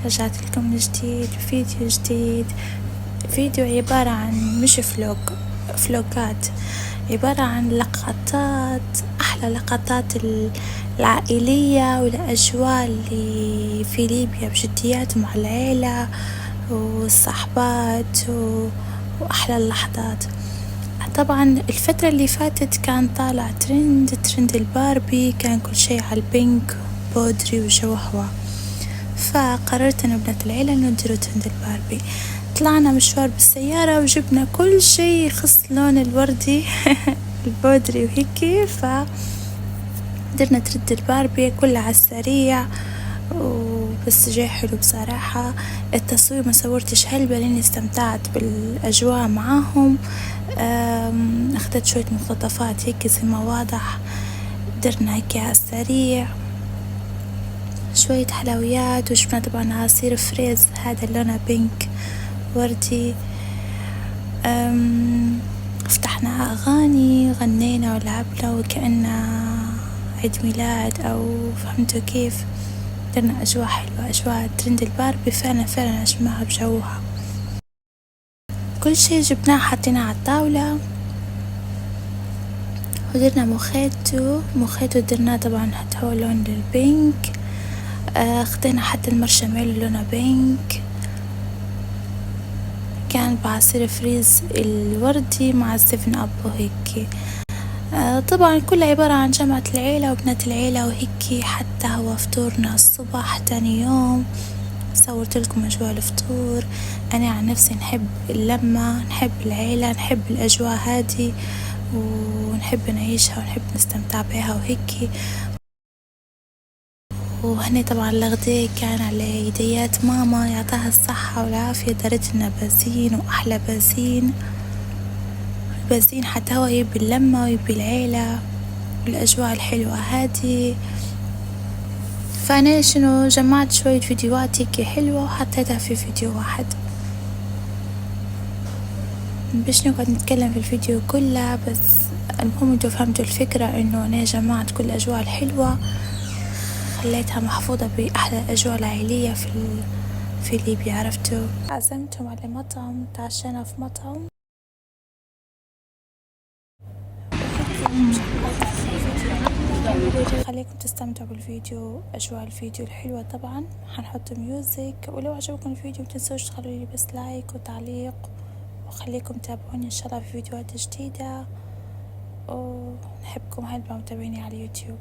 رجعت لكم من جديد فيديو جديد. فيديو عبارة عن مش فلوقات، عبارة عن لقطات، أحلى لقطات العائلية والأجواء اللي في ليبيا بجديات مع العيلة والصحبات وأحلى اللحظات. طبعا الفترة اللي فاتت كان طالع ترند الباربي، كان كل شيء على البينك بودري وجوهوا، فقررت أنا وبنات العيلة إنه نديروا ترند الباربي. طلعنا مشوار بالسيارة وجبنا كل شيء يخص لون الوردي البودري وهيكي، درنا ترند الباربي كلها على السريع وبس جاي حلو بصراحة. التصوير ما صورتش هلبة لاني استمتعت بالاجواء معاهم. اخذت شوية مقتطفات هيك زي ما واضح، درنا هيك على السريع شوية حلويات، وجبنا طبعا عصير فريز هذا لونه بينك وردي. فتحنا أغاني، غنينا ولعبنا وكأننا عيد ميلاد أو فهمتوا كيف. درنا أجواء حلوة، أجواء ترند الباربي فعلا أجمعها بجوها. كل شي جبناه حطيناه على الطاولة، ودرنا مخيتو درناه طبعا هو لون البينك. خدينا حتى المارشميلو لونه بينك، كان بعصير فريز الوردي مع السيفن اب وهيك. طبعا كلها عبارة عن جمعة العيلة وبنات العيلة وهيك. حتى هو فطورنا الصبح تاني يوم صورت لكم أجواء الفطور. أنا عن نفسي نحب اللمة، نحب العيلة، نحب الأجواء هذه ونحب نعيشها ونحب نستمتع بها وهيك. وهني طبعا الغداء كان على يديات ماما يعطاها الصحة والعافية، دارت لنا بازين وأحلى بازين حتى هو يبي اللمة ويبي العيلة والأجواء الحلوة هذه. فأنا شنو جمعت شوية فيديوهات هيك حلوة وحطيتها في فيديو واحد، باش نقعد نتكلم في الفيديو كله. بس المهم انتوا فهمتوا الفكرة، انه انا جمعت كل الأجواء الحلوة خليتها محفوظة بأحلى الأجواء العائلية في ليبيا. عرفتوا، عزمتهم على مطعم، تعشينا في مطعم. خليكم تستمتعوا بالفيديو، أجواء الفيديو الحلوة. طبعا حنحط ميوزك، ولو عجبكم الفيديو متنسوش تخلوا لي بس لايك وتعليق، وخليكم تابعوني إن شاء الله في فيديوهات جديدة، ونحبكم هلبا متابعيني على اليوتيوب.